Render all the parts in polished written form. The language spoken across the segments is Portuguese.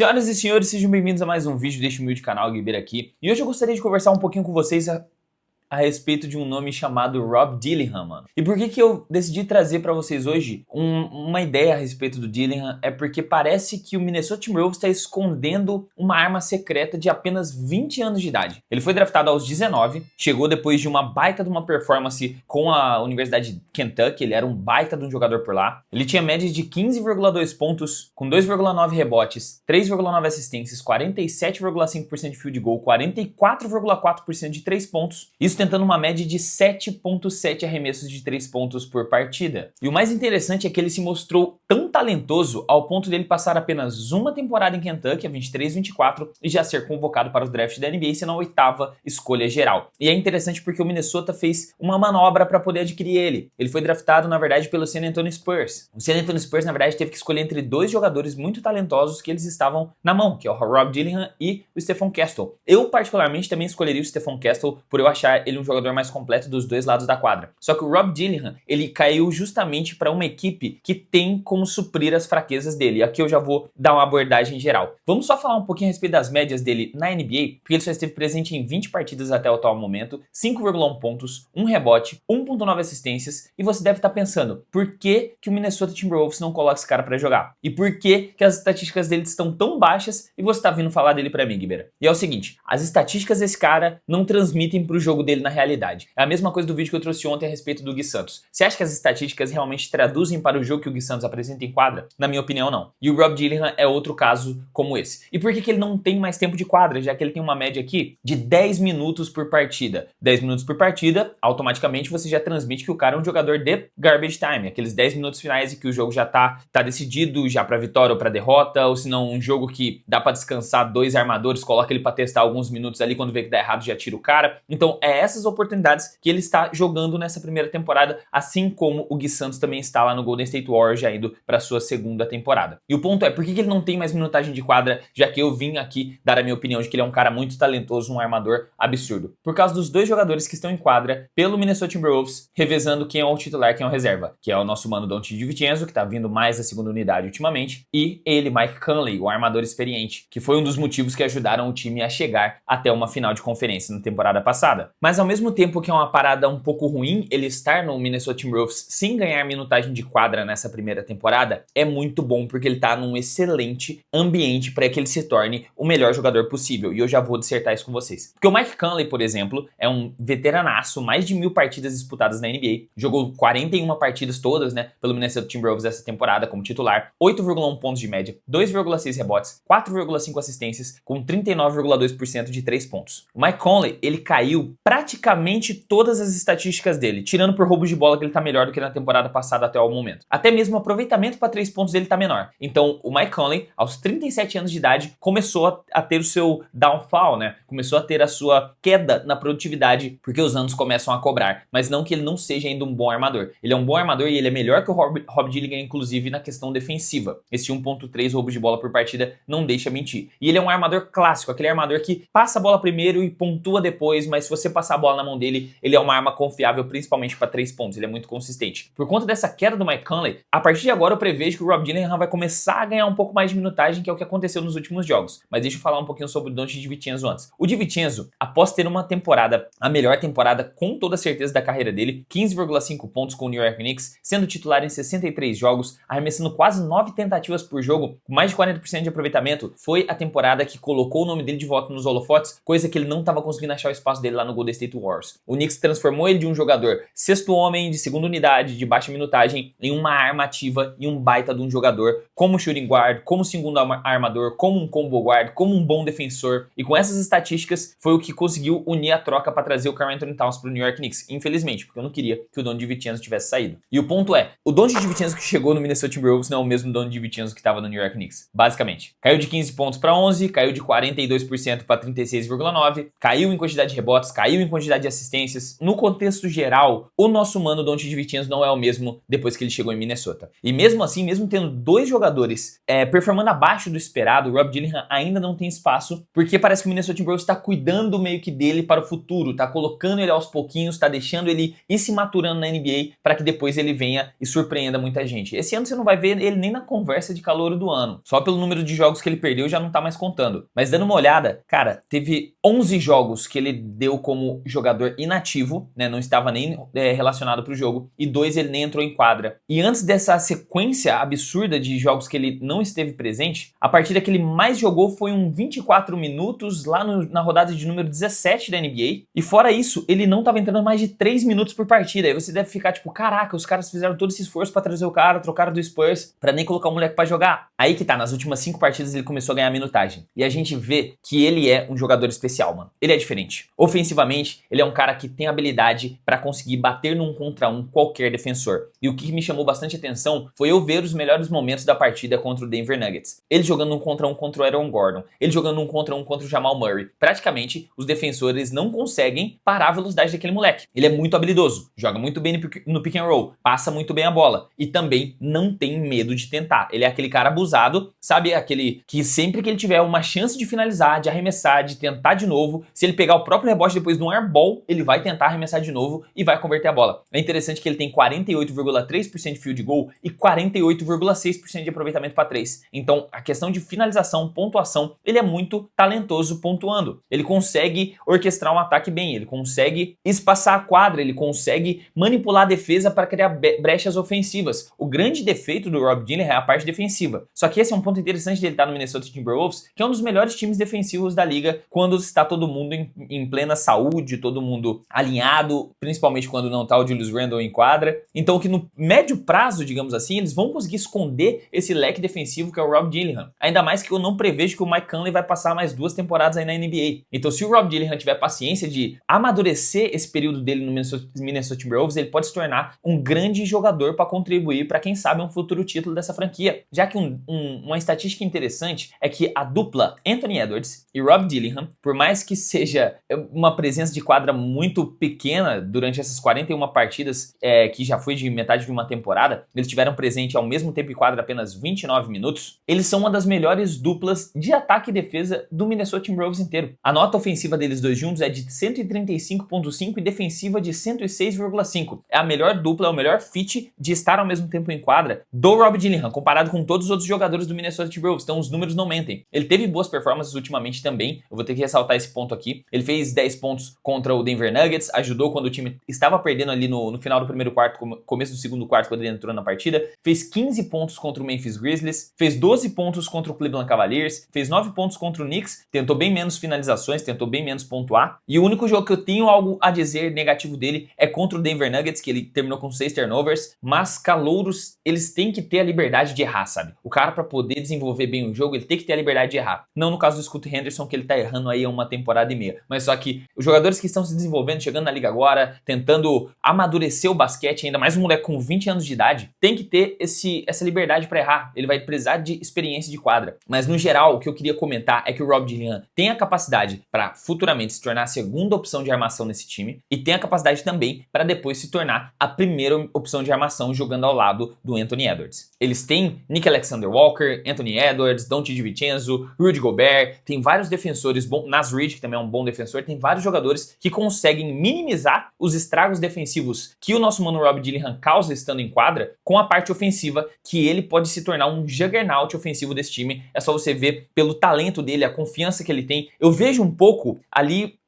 Senhoras e senhores, sejam bem-vindos a mais um vídeo deste humilde canal, Guibeira aqui. E hoje eu gostaria de conversar um pouquinho com vocês a respeito de um nome chamado Rob Dillingham, mano. E por que eu decidi trazer pra vocês hoje uma ideia a respeito do Dillingham? É porque parece que o Minnesota Timberwolves está escondendo uma arma secreta de apenas 20 anos de idade. Ele foi draftado aos 19, chegou depois de uma baita de uma performance com a Universidade de Kentucky, ele era um baita de um jogador por lá. Ele tinha média de 15,2 pontos, com 2,9 rebotes, 3,9 assistências, 47,5% de field goal, 44,4% de 3 pontos. Isso tentando uma média de 7,7 arremessos de 3 pontos por partida. E o mais interessante é que ele se mostrou tão talentoso ao ponto dele passar apenas uma temporada em Kentucky, a 23-24, e já ser convocado para o draft da NBA, sendo a 8ª escolha geral. E é interessante porque o Minnesota fez uma manobra para poder adquirir ele. Ele foi draftado, na verdade, pelo San Antonio Spurs. O San Antonio Spurs, na verdade, teve que escolher entre dois jogadores muito talentosos que eles estavam na mão, que é o Rob Dillingham e o Stephon Castle. Eu, particularmente, também escolheria o Stephon Castle por eu achar ele um jogador mais completo dos dois lados da quadra. Só que o Rob Dillingham, ele caiu justamente para uma equipe que tem como suprir as fraquezas dele. Aqui eu já vou dar uma abordagem geral. Vamos só falar um pouquinho a respeito das médias dele na NBA, porque ele só esteve presente em 20 partidas até o atual momento, 5,1 pontos, 1 rebote, 1,9 assistências, e você deve estar pensando, por que o Minnesota Timberwolves não coloca esse cara para jogar? E por que as estatísticas dele estão tão baixas e você está vindo falar dele para mim, Guibeira? E é o seguinte, as estatísticas desse cara não transmitem para o jogo dele na realidade. É a mesma coisa do vídeo que eu trouxe ontem a respeito do Gui Santos. Você acha que as estatísticas realmente traduzem para o jogo que o Gui Santos apresenta em quadra? Na minha opinião, não. E o Rob Dillingham é outro caso como esse. E por que ele não tem mais tempo de quadra, já que ele tem uma média aqui de 10 minutos por partida? 10 minutos por partida, automaticamente você já transmite que o cara é um jogador de garbage time, aqueles 10 minutos finais em que o jogo já tá decidido, já pra vitória ou pra derrota, ou se não um jogo que dá pra descansar dois armadores, coloca ele pra testar alguns minutos ali, quando vê que dá errado já tira o cara. Então é essas oportunidades que ele está jogando nessa primeira temporada, assim como o Gui Santos também está lá no Golden State Warriors, já indo para sua segunda temporada. E o ponto é, por que ele não tem mais minutagem de quadra, já que eu vim aqui dar a minha opinião de que ele é um cara muito talentoso, um armador absurdo? Por causa dos dois jogadores que estão em quadra pelo Minnesota Timberwolves, revezando quem é o titular, quem é o reserva, que é o nosso mano Donte DiVincenzo, que tá vindo mais da segunda unidade ultimamente, e ele, Mike Conley, o armador experiente, que foi um dos motivos que ajudaram o time a chegar até uma final de conferência na temporada passada. Mas ao mesmo tempo que é uma parada um pouco ruim ele estar no Minnesota Timberwolves sem ganhar minutagem de quadra nessa primeira temporada, é muito bom porque ele tá num excelente ambiente para que ele se torne o melhor jogador possível. E eu já vou dissertar isso com vocês. Porque o Mike Conley, por exemplo, é um veteranaço, mais de 1000 partidas disputadas na NBA, jogou 41 partidas todas, né, pelo Minnesota Timberwolves essa temporada como titular, 8,1 pontos de média, 2,6 rebotes, 4,5 assistências, com 39,2% de 3 pontos. O Mike Conley, ele caiu praticamente todas as estatísticas dele, tirando por roubos de bola que ele tá melhor do que na temporada passada até o momento. Até mesmo o aproveitamento para 3 pontos dele tá menor. Então, o Mike Conley, aos 37 anos de idade, começou a ter o seu downfall, né? Começou a ter a sua queda na produtividade, porque os anos começam a cobrar. Mas não que ele não seja ainda um bom armador. Ele é um bom armador e ele é melhor que o Rob Dillingham, inclusive, na questão defensiva. Esse 1,3 roubos de bola por partida não deixa mentir. E ele é um armador clássico, aquele armador que passa a bola primeiro e pontua depois, mas se você passar a bola na mão dele, ele é uma arma confiável, principalmente para 3 pontos. Ele é muito consistente. Por conta dessa queda do Mike Conley, a partir de agora eu prevejo que o Rob Dillingham vai começar a ganhar um pouco mais de minutagem, que é o que aconteceu nos últimos jogos. Mas deixa eu falar um pouquinho sobre o Donte DiVincenzo antes. O DiVincenzo, após ter uma temporada, a melhor temporada com toda certeza da carreira dele, 15,5 pontos com o New York Knicks, sendo titular em 63 jogos, arremessando quase 9 tentativas por jogo, com mais de 40% de aproveitamento, foi a temporada que colocou o nome dele de volta nos holofotes, coisa que ele não estava conseguindo achar o espaço dele lá no Golden State Warriors. O Knicks transformou ele de um jogador sexto homem, de segunda unidade, de baixa minutagem, em uma arma ativa e um baita de um jogador, como shooting guard, como segundo armador, como um combo guard, como um bom defensor. E com essas estatísticas foi o que conseguiu unir a troca para trazer o Karl Anthony Towns para o New York Knicks. Infelizmente, porque eu não queria que o Donte DiVincenzo tivesse saído. E o ponto é, o Donte DiVincenzo que chegou no Minnesota Timberwolves não é o mesmo Donte DiVincenzo que estava no New York Knicks. Basicamente, caiu de 15 pontos para 11, caiu de 42% para 36,9%, caiu em quantidade de rebotes, caiu em quantidade de assistências. No contexto geral, o nosso mano Donte DiVincenzo não é o mesmo depois que ele chegou em Minnesota. E mesmo assim, mesmo tendo dois jogadores performando abaixo do esperado, o Rob Dillingham ainda não tem espaço, porque parece que o Minnesota Timberwolves está cuidando meio que dele para o futuro, tá colocando ele aos pouquinhos, tá deixando ele ir se maturando na NBA para que depois ele venha e surpreenda muita gente. Esse ano você não vai ver ele nem na conversa de calouro do ano. Só pelo número de jogos que ele perdeu já não tá mais contando. Mas dando uma olhada, cara, teve 11 jogos que ele deu como jogador inativo, né? Não estava nem relacionado pro jogo, e 2 ele nem entrou em quadra. E antes dessa sequência absurda de jogos que ele não esteve presente, a partida que ele mais jogou foi 24 minutos lá na rodada de número 17 da NBA. E fora isso, ele não estava entrando mais de 3 minutos por partida. Aí você deve ficar tipo, caraca, os caras fizeram todo esse esforço pra trazer o cara, trocaram do Spurs, pra nem colocar o moleque pra jogar. Aí que tá, nas últimas 5 partidas ele começou a ganhar minutagem. E a gente vê que ele é um jogador especial, mano. Ele é diferente. Ofensivamente, ele é um cara que tem habilidade pra conseguir bater num contra um qualquer defensor. E o que me chamou bastante atenção foi eu ver os melhores momentos da partida contra o Denver Nuggets. Ele jogando um contra um contra o Aaron Gordon. Ele jogando um contra o Jamal Murray. Praticamente, os defensores não conseguem parar a velocidade daquele moleque. Ele é muito habilidoso, joga muito bem no pick and roll, passa muito bem a bola e também não tem medo de tentar. Ele é aquele cara abusado, sabe? Aquele que sempre que ele tiver uma chance de finalizar, de arremessar, de tentar de novo, se ele pegar o próprio rebote depois de um airball, ele vai tentar arremessar de novo e vai converter a bola. É interessante que ele tem 48,3% de field goal e 48,6% de aproveitamento para 3. Então, a questão de finalização, pontuação, ele é muito talentoso pontuando. Ele consegue orquestrar um ataque bem, ele consegue espaçar a quadra, ele consegue manipular a defesa para criar brechas ofensivas. O grande defeito do Rob Dillingham é a parte defensiva. Só que esse é um ponto interessante dele estar no Minnesota Timberwolves, que é um dos melhores times defensivos da liga quando está todo mundo em plena saúde, todo mundo alinhado, principalmente quando não está o Julius Randle em quadra. Então que no médio prazo, digamos assim, eles vão conseguir esconder esse leque defensivo que é o Rob Dillingham. Ainda mais que eu não prevejo que o Mike Conley vai passar mais 2 temporadas aí na NBA. Então se o Rob Dillingham tiver paciência de amadurecer esse período dele no Minnesota Timberwolves, ele pode se tornar um grande jogador para contribuir para quem sabe um futuro título dessa franquia. Já que uma estatística interessante é que a dupla Anthony Edwards e Rob Dillingham, por mais que seja uma presença de quadra muito pequena durante essas 41 partidas que já foi de metade de uma temporada, eles tiveram presente ao mesmo tempo em quadra apenas 29 minutos, eles são uma das melhores duplas de ataque e defesa do Minnesota Timberwolves inteiro. A nota ofensiva deles dois juntos é de 135,5 e defensiva de 106,5. É a melhor dupla, é o melhor fit de estar ao mesmo tempo em quadra do Rob Dillingham, comparado com todos os outros jogadores do Minnesota Timberwolves. Então os números não mentem. Ele teve boas performances ultimamente também, eu vou ter que ressaltar esse ponto aqui. Ele fez 10 pontos contra o Denver Nuggets, ajudou quando o time estava perdendo ali no final do primeiro quarto, começo do segundo quarto, quando ele entrou na partida. Fez 15 pontos contra o Memphis Grizzlies, fez 12 pontos contra o Cleveland Cavaliers, fez 9 pontos contra o Knicks, tentou bem menos finalizações, tentou bem menos pontuar. E o único jogo que eu tenho algo a dizer negativo dele é contra o Denver Nuggets, que ele terminou com 6 turnovers, mas calouros, eles têm que ter a liberdade de errar, sabe? O cara, pra poder desenvolver bem o jogo, ele tem que ter a liberdade de errar. Não no caso do Scoot Henderson, que ele tá errando aí há uma temporada e meia. Mas só que os jogadores que estão se desenvolvendo, chegando na liga agora, tentando amadurecer o basquete, ainda mais um moleque com 20 anos de idade, tem que ter essa liberdade pra errar. Ele vai precisar de experiência de quadra. Mas no geral, o que eu queria comentar é que o Rob Dillingham tem a capacidade para futuramente se tornar a segunda opção de armação nesse time e tem a capacidade também para depois se tornar a primeira opção de armação jogando ao lado do Anthony Edwards. Eles têm Nick Alexander-Walker, Anthony Edwards, Donte DiVincenzo, Rudy Gobert, tem vários defensores bons, Naz Reid, que também é um bom defensor, tem vários jogadores que conseguem minimizar os estragos defensivos que o nosso mano Rob Dillingham causa estando em quadra com a parte ofensiva, que ele pode se tornar um juggernaut ofensivo desse time. É só você ver pelo talento dele, a confiança que ele tem. Eu vejo um pouco ali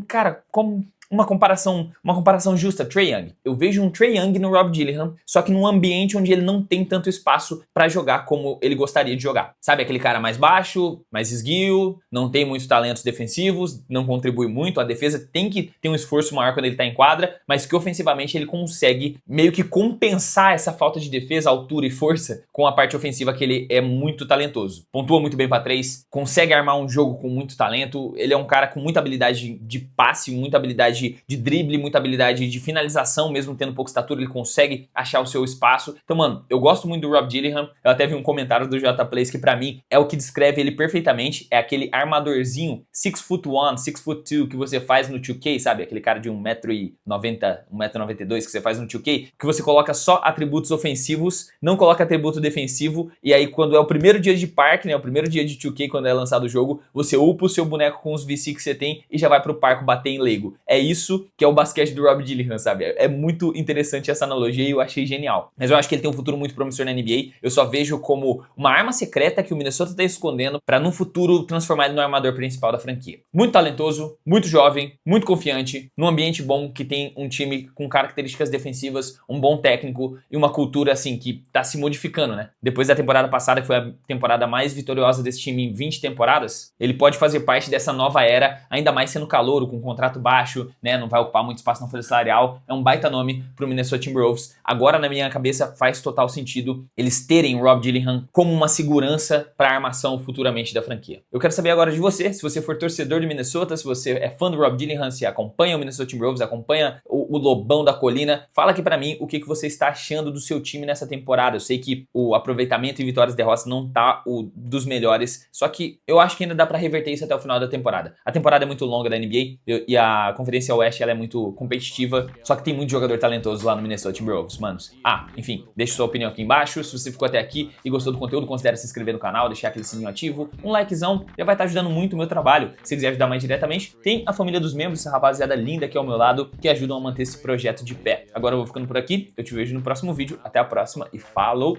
cara, como uma comparação justa, Trae Young. Eu vejo um Trae Young no Rob Dillingham, só que num ambiente onde ele não tem tanto espaço pra jogar como ele gostaria de jogar. Sabe, aquele cara mais baixo, mais esguio, não tem muitos talentos defensivos, não contribui muito, a defesa tem que ter um esforço maior quando ele tá em quadra, mas que ofensivamente ele consegue meio que compensar essa falta de defesa, altura e força com a parte ofensiva, que ele é muito talentoso. Pontua muito bem pra 3, consegue armar um jogo com muito talento, ele é um cara com muita habilidade de passe, muita habilidade habilidade de drible, muita habilidade de finalização, mesmo tendo pouca estatura, ele consegue achar o seu espaço. Então, mano, eu gosto muito do Rob Dillingham. Eu até vi um comentário do JPlays que pra mim é o que descreve ele perfeitamente. É aquele armadorzinho 6'1", 6'2", que você faz no 2K, sabe? Aquele cara de 1,90m, 1,92m que você faz no 2K, que você coloca só atributos ofensivos, não coloca atributo defensivo, e aí quando é o primeiro dia de parque, né, o primeiro dia de 2K, quando é lançado o jogo, você upa o seu boneco com os VC que você tem e já vai pro parque bater em Lego. É isso que é o basquete do Rob Dillingham, sabe? É muito interessante essa analogia e eu achei genial. Mas eu acho que ele tem um futuro muito promissor na NBA. Eu só vejo como uma arma secreta que o Minnesota tá escondendo pra no futuro transformar ele no armador principal da franquia. Muito talentoso, muito jovem, muito confiante, num ambiente bom que tem um time com características defensivas, um bom técnico e uma cultura assim que tá se modificando, né? Depois da temporada passada, que foi a temporada mais vitoriosa desse time em 20 temporadas, ele pode fazer parte dessa nova era, ainda mais sendo calouro, com um contrato baixo, né? Não vai ocupar muito espaço na folha salarial. É um baita nome pro Minnesota Timberwolves. Agora, na minha cabeça, faz total sentido eles terem o Rob Dillingham como uma segurança pra armação futuramente da franquia. Eu quero saber agora de você, se você for torcedor do Minnesota, se você é fã do Rob Dillingham, se acompanha o Minnesota Timberwolves, acompanha o Lobão da Colina, fala aqui pra mim o que você está achando do seu time nessa temporada. Eu sei que o aproveitamento em vitórias e derrotas não tá o dos melhores, só que eu acho que ainda dá pra reverter isso até o final da temporada. A temporada é muito longa da NBA e a Conferência Oeste ela é muito competitiva, só que tem muito jogador talentoso lá no Minnesota Timberwolves, manos. Enfim, deixa sua opinião aqui embaixo. Se você ficou até aqui e gostou do conteúdo, considere se inscrever no canal, deixar aquele sininho ativo, um likezão, já vai estar ajudando muito o meu trabalho. Se quiser ajudar mais diretamente, tem a família dos membros, essa rapaziada linda aqui ao meu lado, que ajudam a manter esse projeto de pé. Agora eu vou ficando por aqui, eu te vejo no próximo vídeo, até a próxima e falou!